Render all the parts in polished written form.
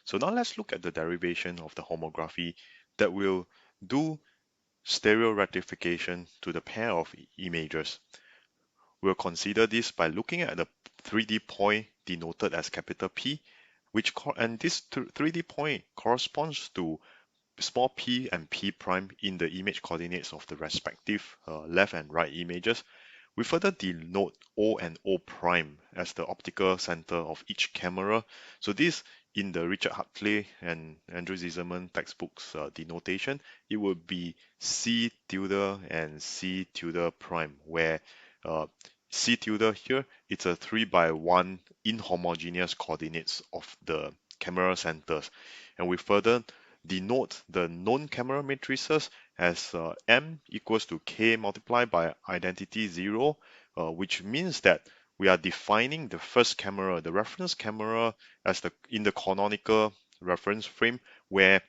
So now let's look at the derivation of the homography that will do stereo rectification to the pair of images. We'll consider this by looking at the 3D point denoted as capital P, and this 3D point corresponds to small p and p prime in the image coordinates of the respective left and right images. We further denote O and O prime as the optical center of each camera. So this, in the Richard Hartley and Andrew Zisserman textbooks denotation, it would be C tilde and C tilde prime, where uh, C tilde here, it's a 3 by 1 inhomogeneous coordinates of the camera centers. And we further denote the known camera matrices as M equals to K multiplied by identity 0, which means that we are defining the first camera, the reference camera, as in the canonical reference frame, where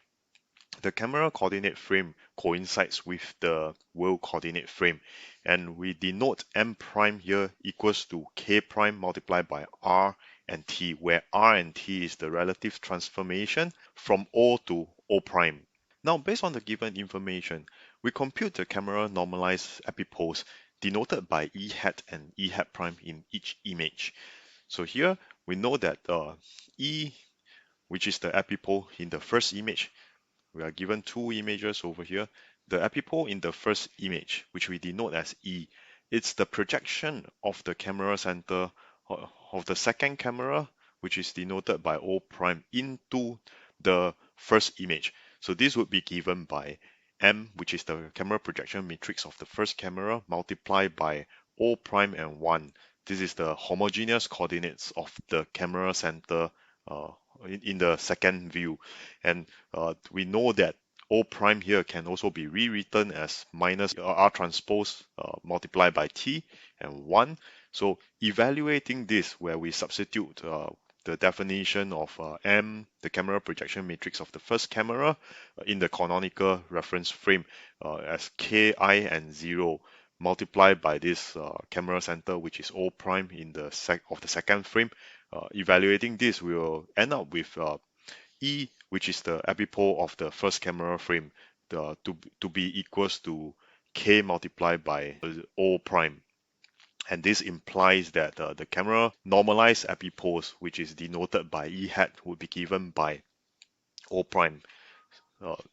the camera coordinate frame coincides with the world coordinate frame, and we denote M prime here equals to K prime multiplied by R and T, where R and T is the relative transformation from O to O prime. Now, based on the given information, we compute the camera normalized epipoles denoted by E hat and E hat prime in each image. So here we know that E, which is the epipole in the first image, we are given two images over here. The epipole in the first image, which we denote as E, it's the projection of the camera center of the second camera, which is denoted by O prime, into the first image. So this would be given by M, which is the camera projection matrix of the first camera, multiplied by O prime and 1. This is the homogeneous coordinates of the camera center uh, in the second view. And we know that O prime here can also be rewritten as minus R transpose multiplied by T and 1. So evaluating this, where we substitute the definition of M, the camera projection matrix of the first camera, in the canonical reference frame as Ki and 0 multiplied by this camera center, which is O prime in the second frame. Evaluating this, we will end up with E, which is the epipole of the first camera frame, to be equals to K multiplied by O prime. And this implies that the camera normalized epipoles, which is denoted by E hat, would be given by O prime.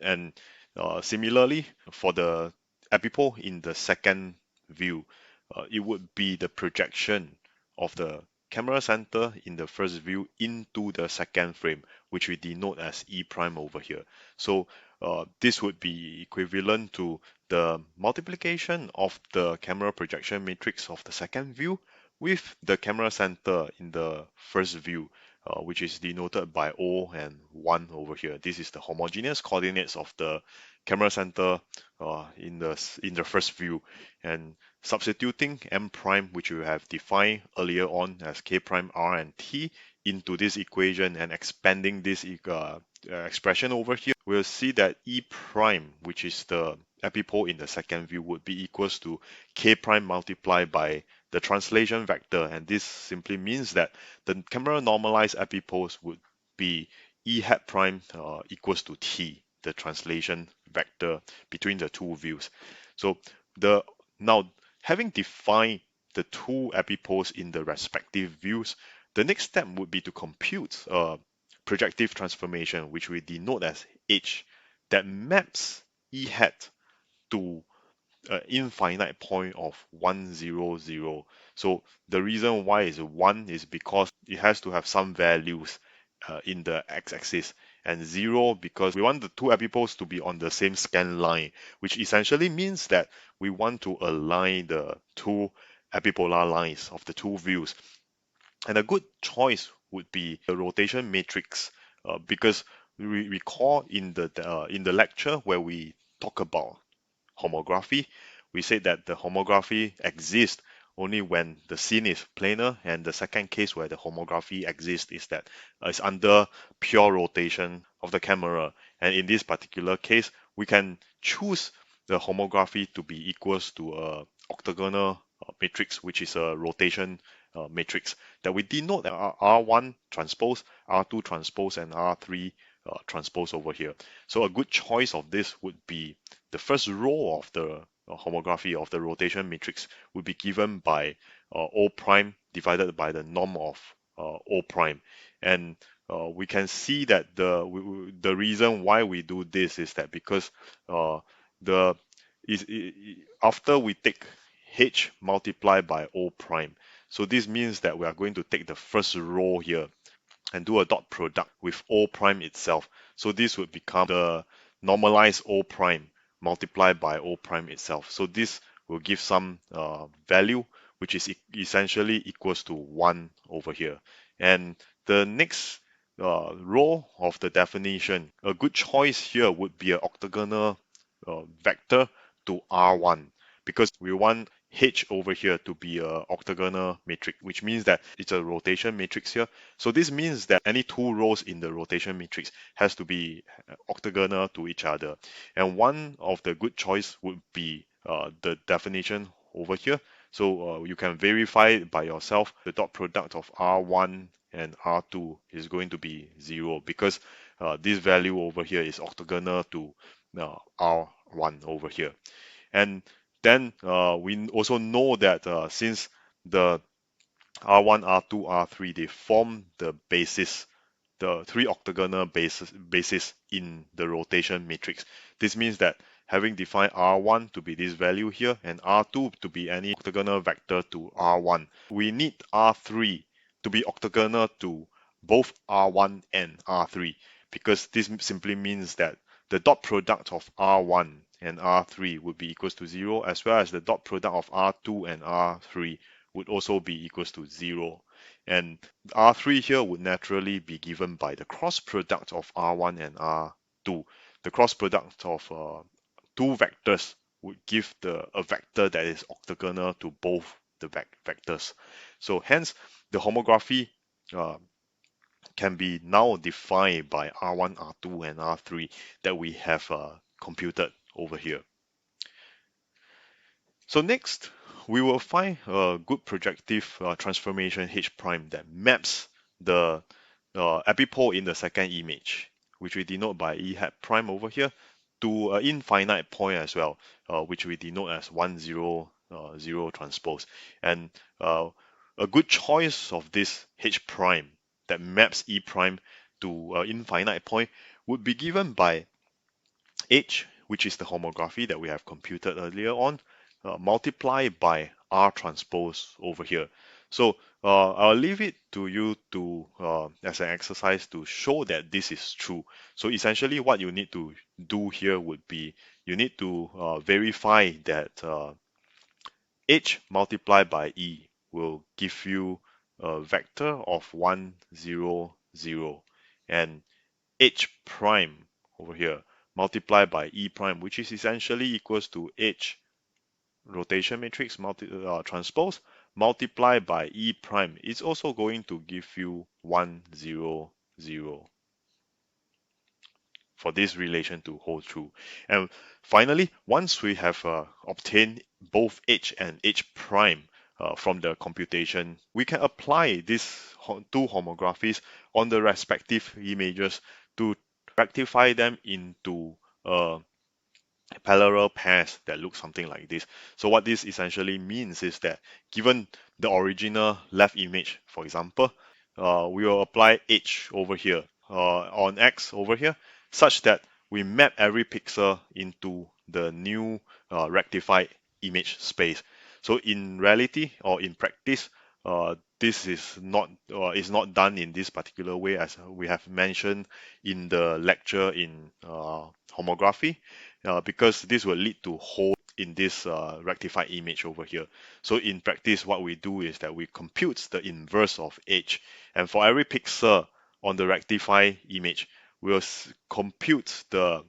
And similarly, for the epipole in the second view, it would be the projection of the camera center in the first view into the second frame, which we denote as E prime over here. So this would be equivalent to the multiplication of the camera projection matrix of the second view with the camera center in the first view, which is denoted by O and 1 over here. This is the homogeneous coordinates of the camera center in the first view, and substituting M prime, which we have defined earlier on as K prime R and T, into this equation and expanding this expression over here, we'll see that E prime, which is the epipole in the second view, would be equals to K prime multiplied by the translation vector, and this simply means that the camera normalized epipoles would be E hat prime equals to T, the translation vector between the two views. So now having defined the two epipoles in the respective views, the next step would be to compute a projective transformation, which we denote as H, that maps E hat to an infinite point of 1, 0, 0. So the reason why is 1 is because it has to have some values in the x-axis, and 0 because we want the two epipoles to be on the same scan line, which essentially means that we want to align the two epipolar lines of the two views. And a good choice would be the rotation matrix, because we recall in the lecture where we talk about homography, we said that the homography exists only when the scene is planar, and the second case where the homography exists is that it's under pure rotation of the camera. And in this particular case, we can choose the homography to be equals to a octagonal matrix, which is a rotation matrix that we denote R1 transpose, R2 transpose, and R3 transpose over here. So a good choice of this would be the first row of the homography of the rotation matrix would be given by O prime divided by the norm of O prime. And we can see that the reason why we do this is that because the is after we take H multiplied by O prime. So this means that we are going to take the first row here and do a dot product with O prime itself. So this would become the normalized O prime multiplied by O prime itself. So this will give some value which is essentially equals to 1 over here. And the next row of the definition, a good choice here would be an octagonal vector to R1 because we want H over here to be a octagonal matrix, which means that it's a rotation matrix here. So this means that any two rows in the rotation matrix has to be octagonal to each other. And one of the good choice would be the definition over here. So you can verify it by yourself. The dot product of R1 and R2 is going to be 0 because this value over here is octagonal to R1 over here. And then we also know that since the R1, R2, R3, they form the basis, the three octagonal basis in the rotation matrix. This means that having defined R1 to be this value here and R2 to be any octagonal vector to R1, we need R3 to be octagonal to both R1 and R3 because this simply means that the dot product of R1 and R3 would be equals to 0 as well as the dot product of R2 and R3 would also be equals to 0. And R3 here would naturally be given by the cross product of R1 and R2. The cross product of two vectors would give a vector that is octagonal to both the vectors. So hence the homography can be now defined by R1, R2, and R3 that we have computed over here. So next, we will find a good projective transformation H prime that maps the epipole in the second image, which we denote by E hat prime over here, to an infinite point as well, which we denote as 1, 0, 0 transpose. And a good choice of this H prime that maps E prime to an infinite point would be given by H, which is the homography that we have computed earlier on, multiplied by R transpose over here. So I'll leave it to you to as an exercise to show that this is true. So essentially what you need to do here would be you need to verify that H multiplied by E will give you a vector of 1, 0, 0 and H prime over here multiplied by E prime, which is essentially equals to H rotation matrix transpose multiplied by E prime. It's also going to give you 1, 0, 0 for this relation to hold true. And finally, once we have obtained both H and H prime from the computation, we can apply these two homographies on the respective images to rectify them into parallel pairs that look something like this. So what this essentially means is that given the original left image, for example, we will apply H over here on X over here such that we map every pixel into the new rectified image space. So in reality or in practice, this is not done in this particular way as we have mentioned in the lecture in homography, because this will lead to hole in this rectified image over here. So in practice, what we do is that we compute the inverse of H, and for every pixel on the rectified image, we'll compute the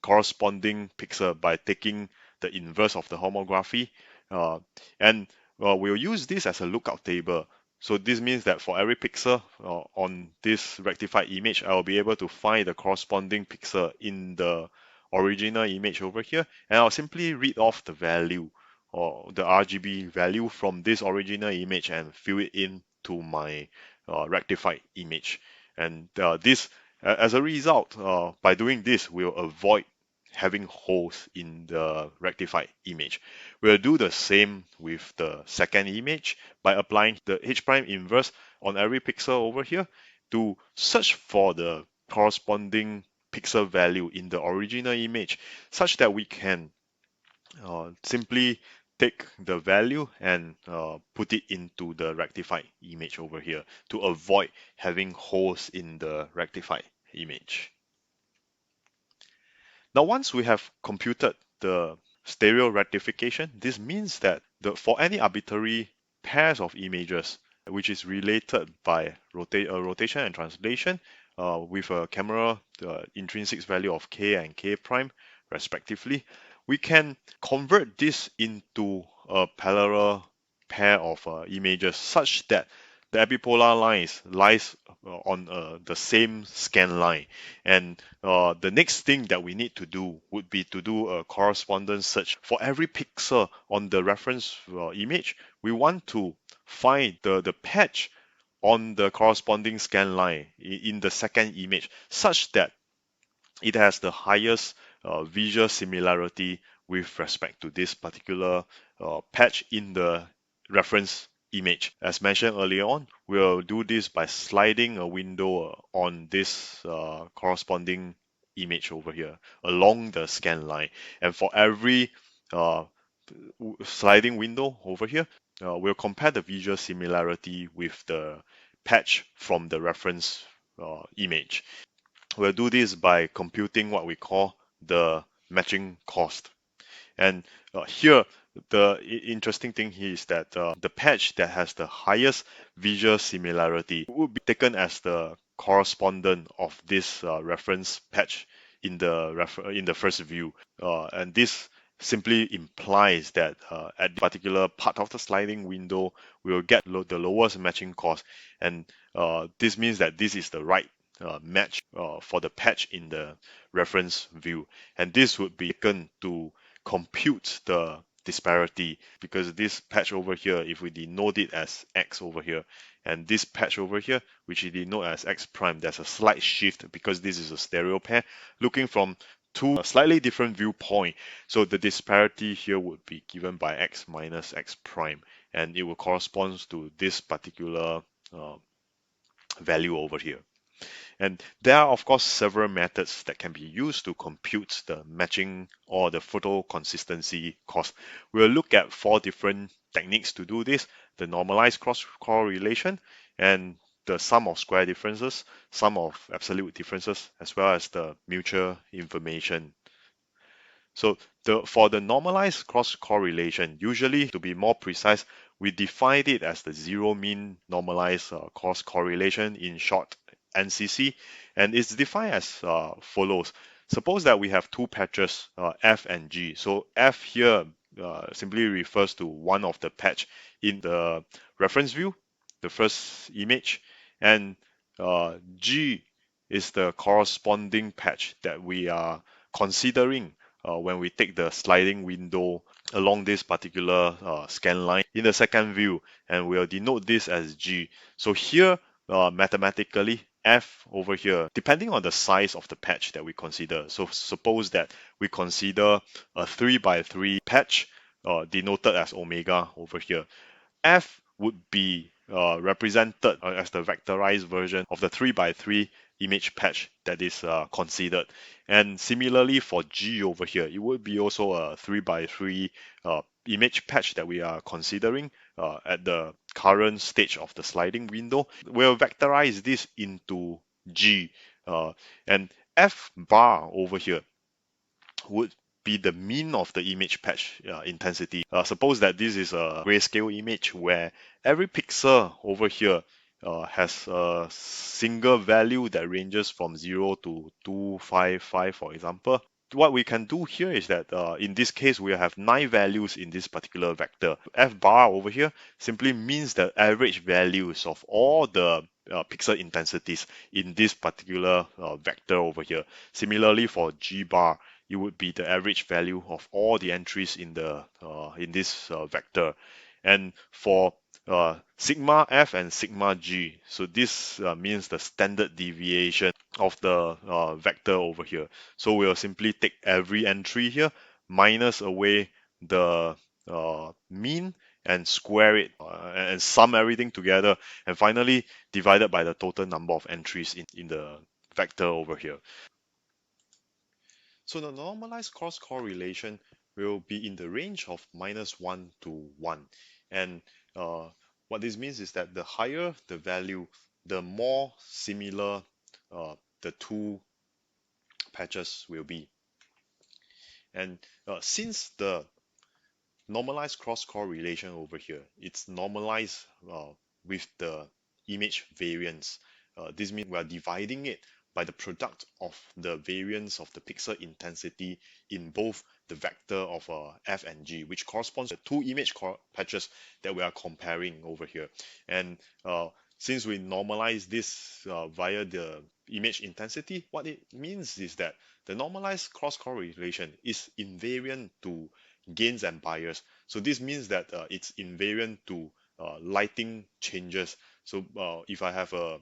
corresponding pixel by taking the inverse of the homography, and we'll use this as a lookup table. So this means that for every pixel on this rectified image, I'll be able to find the corresponding pixel in the original image over here, and I'll simply read off the value or the RGB value from this original image and fill it into my rectified image. And as a result, by doing this, we'll avoid having holes in the rectified image. We'll do the same with the second image by applying the H prime inverse on every pixel over here to search for the corresponding pixel value in the original image, such that we can simply take the value and put it into the rectified image over here to avoid having holes in the rectified image. Now, once we have computed the stereo rectification, this means that for any arbitrary pairs of images, which is related by rotation and translation, with a camera intrinsic value of k and k prime respectively, we can convert this into a parallel pair of images such that the epipolar lines lies on the same scan line. And the next thing that we need to do would be to do a correspondence search. For every pixel on the reference image, we want to find the patch on the corresponding scan line in the second image such that it has the highest visual similarity with respect to this particular patch in the reference image. As mentioned earlier on, we'll do this by sliding a window on this corresponding image over here along the scan line. And for every uh, sliding window over here, we'll compare the visual similarity with the patch from the reference image. We'll do this by computing what we call the matching cost. And here, the interesting thing here is that the patch that has the highest visual similarity would be taken as the correspondent of this reference patch in the first view. And this simply implies that at the particular part of the sliding window, we will get the lowest matching cost. And this means that this is the right match for the patch in the reference view. And this would be taken to compute the disparity, because this patch over here, if we denote it as x over here, and this patch over here, which we denote as x prime, there's a slight shift because this is a stereo pair looking from two slightly different viewpoint. So the disparity here would be given by x minus x prime, and it will correspond to this particular value over here. And there are, of course, several methods that can be used to compute the matching or the photo consistency cost. We'll look at 4 different techniques to do this: the normalized cross correlation, and the sum of square differences, sum of absolute differences, as well as the mutual information. So for the normalized cross correlation, usually, to be more precise, we define it as the zero mean normalized cross correlation, in short, NCC, and it's defined as follows. Suppose that we have two patches, F and G. So F here simply refers to one of the patch in the reference view, the first image, and G is the corresponding patch that we are considering when we take the sliding window along this particular scan line in the second view, and we'll denote this as G. So here, mathematically, F over here, depending on the size of the patch that we consider. So suppose that we consider a 3 by 3 patch denoted as omega over here. F would be represented as the vectorized version of the 3 by 3 image patch that is considered. And similarly for G over here, it would be also a 3 by 3 image patch that we are considering at the current stage of the sliding window. We'll vectorize this into G, and F bar over here would be the mean of the image patch intensity. Suppose that this is a grayscale image where every pixel over here has a single value that ranges from 0 to 255, for example. What we can do here is that in this case, we have 9 values in this particular vector. F bar over here simply means the average values of all the pixel intensities in this particular vector over here. Similarly for G bar, it would be the average value of all the entries in this vector. And for sigma f and sigma g, so this means the standard deviation of the vector over here. So we'll simply take every entry here, minus away the mean, and square it and sum everything together, and finally divided by the total number of entries in the vector over here. So the normalized cross correlation will be in the range of -1 to 1. And uh, what this means is that the higher the value, the more similar the two patches will be. And since the normalized cross correlation over here, it's normalized with the image variance. This means we are dividing it by the product of the variance of the pixel intensity in both the vector of f and g, which corresponds to two image patches that we are comparing over here. And since we normalize this via the image intensity, what it means is that the normalized cross correlation is invariant to gains and bias. So this means that it's invariant to lighting changes. So if I have a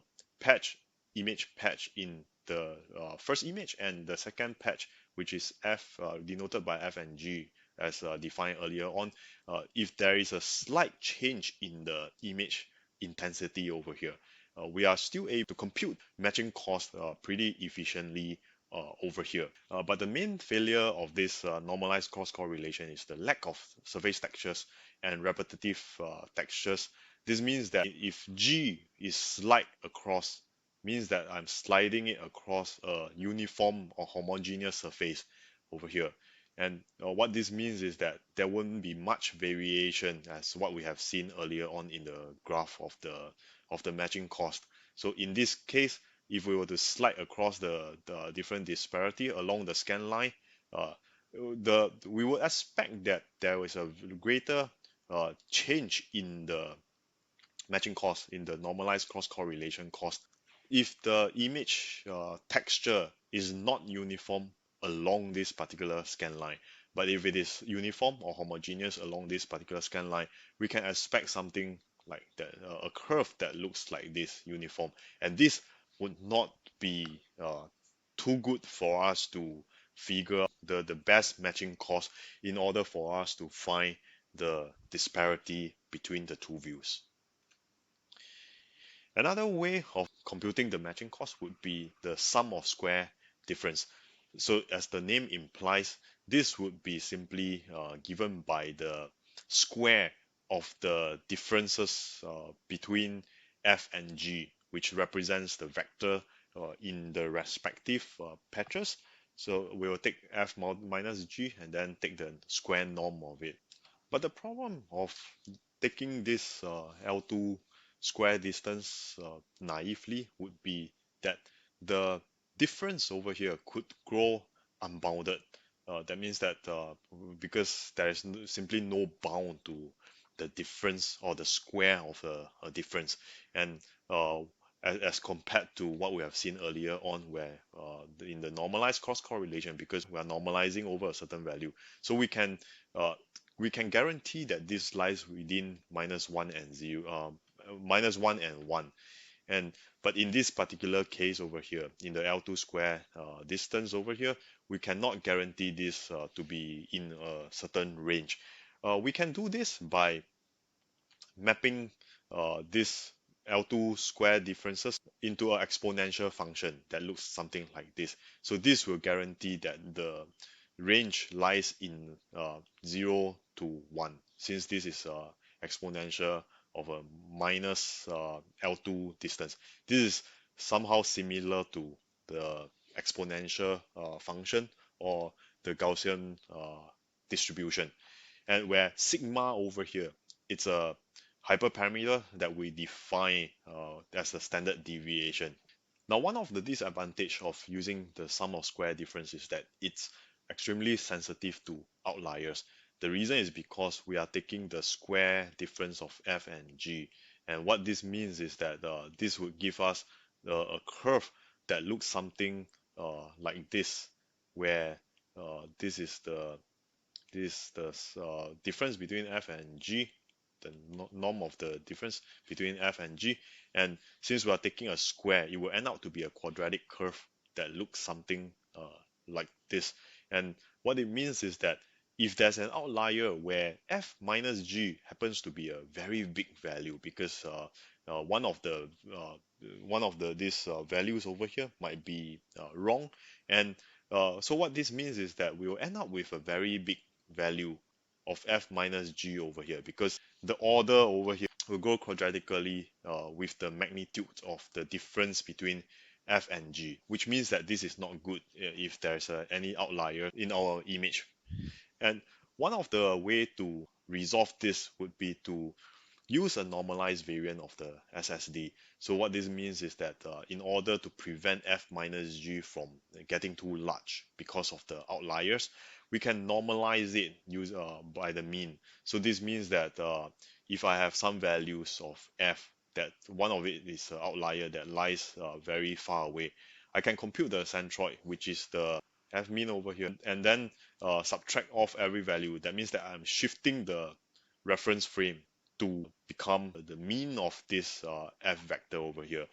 image patch in the first image, and the second patch, which is f denoted by f and g as defined earlier on, if there is a slight change in the image intensity over here, we are still able to compute matching cost pretty efficiently over here. But the main failure of this normalized cross correlation is the lack of surface textures and repetitive textures. This means that if G is slide across, means that I'm sliding it across a uniform or homogeneous surface over here. And what this means is that there won't be much variation as what we have seen earlier on in the graph of the matching cost. So in this case, if we were to slide across the different disparity along the scan line, uh, we would expect that there is a greater change in the matching cost, in the normalized cross correlation cost, if the image texture is not uniform along this particular scan line. But if it is uniform or homogeneous along this particular scan line, we can expect something like that, a curve that looks like this uniform. And this would not be too good for us to figure out the best matching cost in order for us to find the disparity between the two views. Another way of computing the matching cost would be the sum of square difference. So as the name implies, this would be simply given by the square of the differences between f and g, which represents the vector in the respective patches. So we will take f minus g and then take the square norm of it. But the problem of taking this L2 square distance naively would be that the difference over here could grow unbounded. That means that because there is simply no bound to the difference or the square of a difference, and as compared to what we have seen earlier on, where in the normalized cross correlation, because we are normalizing over a certain value, so uh, we can guarantee that this lies within -1 and 0, -1 and 1. And but in this particular case over here, in the L2 square distance over here, we cannot guarantee this to be in a certain range. We can do this by mapping this L2 square differences into an exponential function that looks something like this. So this will guarantee that the range lies in 0 to 1, since this is exponential of a minus L2 distance. This is somehow similar to the exponential function or the Gaussian distribution. And where sigma over here, it's a hyperparameter that we define as a standard deviation. Now, one of the disadvantage of using the sum of square difference is that it's extremely sensitive to outliers. The reason is because we are taking the square difference of f and g, and what this means is that this would give us a curve that looks something like this, where this is the difference between f and g, the norm of the difference between f and g. And since we are taking a square, it will end up to be a quadratic curve that looks something like this. And what it means is that if there's an outlier where f minus g happens to be a very big value, because one of the these values over here might be wrong, and so what this means is that we will end up with a very big value of f minus g over here, because the order over here will go quadratically with the magnitude of the difference between f and g, which means that this is not good if there's any outlier in our image. And one of the way to resolve this would be to use a normalized variant of the SSD. So what this means is that in order to prevent f minus g from getting too large because of the outliers, we can normalize it by the mean. So this means that if I have some values of f, that one of it is an outlier that lies very far away, I can compute the centroid, which is the f mean over here, and then subtract off every value. That means that I'm shifting the reference frame to become the mean of this f vector over here,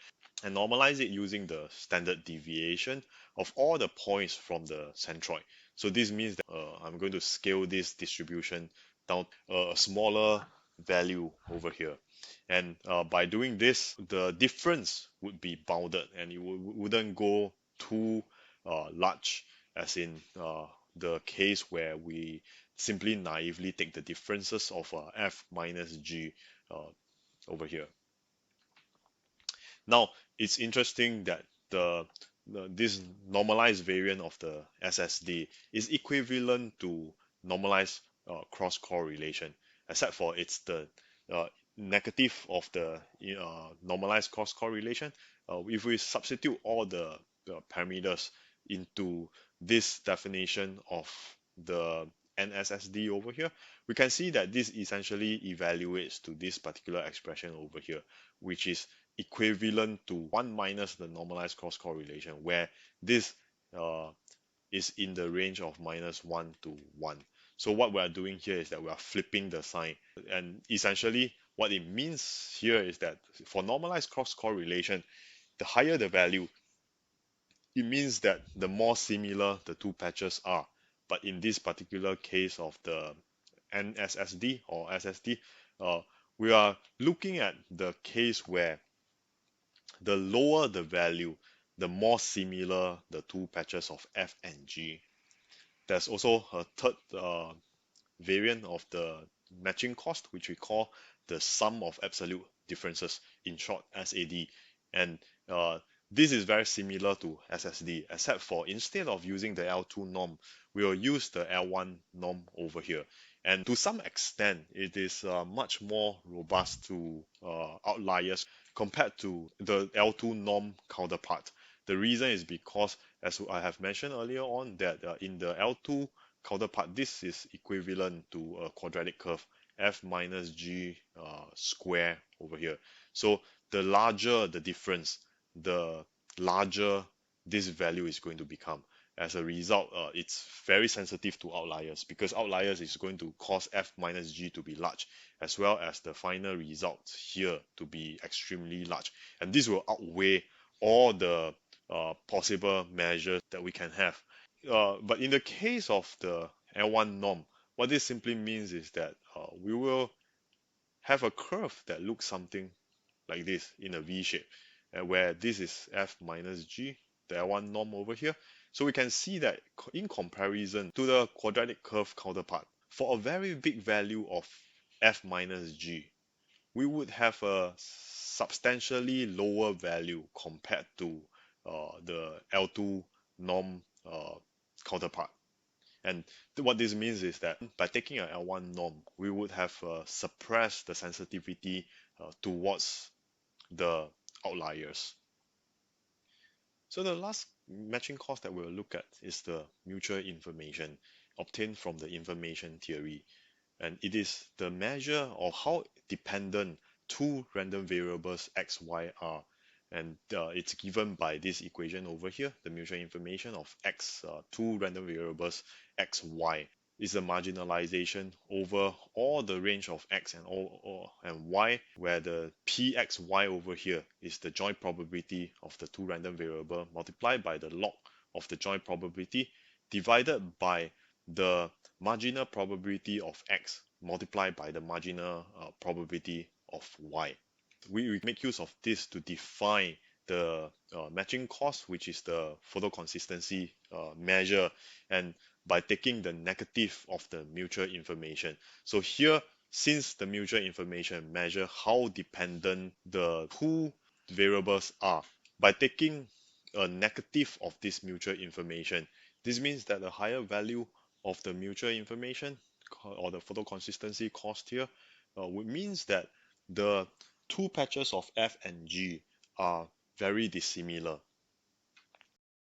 and normalize it using the standard deviation of all the points from the centroid. So this means that I'm going to scale this distribution down a smaller value over here. And by doing this, the difference would be bounded, and it wouldn't go too large, as in the case where we simply naively take the differences of f minus g uh, over here. Now, it's interesting that this normalized variant of the SSD is equivalent to normalized cross correlation, except for it's the uh, negative of the normalized cross correlation. If we substitute all the parameters into this definition of the NSSD over here, we can see that this essentially evaluates to this particular expression over here, which is equivalent to 1 minus the normalized cross correlation, where this uh, is in the range of minus 1 to 1. So what we are doing here is that we are flipping the sign. And essentially what it means here is that for normalized cross correlation, the higher the value, it means that the more similar the two patches are. But in this particular case of the NSSD or SSD, we are looking at the case where the lower the value, the more similar the two patches of F and G. There's also a third variant of the matching cost, which we call the sum of absolute differences, in short SAD. And uh, this is very similar to SSD, except for instead of using the L2 norm, we will use the L1 norm over here. And to some extent, it is much more robust to outliers compared to the L2 norm counterpart. The reason is because, as I have mentioned earlier on, that in the L2 counterpart, this is equivalent to a quadratic curve f minus g square over here. So the larger the difference, the larger this value is going to become. As a result, it's very sensitive to outliers, because outliers is going to cause f minus g to be large, as well as the final result here to be extremely large. And this will outweigh all the possible measures that we can have. But in the case of the L1 norm, what this simply means is that we will have a curve that looks something like this in a V shape, where this is f minus g, the L1 norm over here. So we can see that in comparison to the quadratic curve counterpart, for a very big value of f minus g, we would have a substantially lower value compared to the L2 norm counterpart. And what this means is that by taking an L1 norm, we would have suppressed the sensitivity towards the outliers. So the last matching cost that we'll look at is the mutual information obtained from the information theory. And it is the measure of how dependent two random variables x, y are and it's given by this equation over here, the mutual information of x, two random variables x, y, is a marginalization over all the range of x and and y, where the pxy over here is the joint probability of the two random variable multiplied by the log of the joint probability divided by the marginal probability of x multiplied by the marginal probability of y. We make use of this to define the matching cost, which is the photo consistency measure, and by taking the negative of the mutual information. So here, since the mutual information measure how dependent the two variables are, by taking a negative of this mutual information, this means that the higher value of the mutual information or the photo consistency cost here would means that the two patches of F and G are very dissimilar.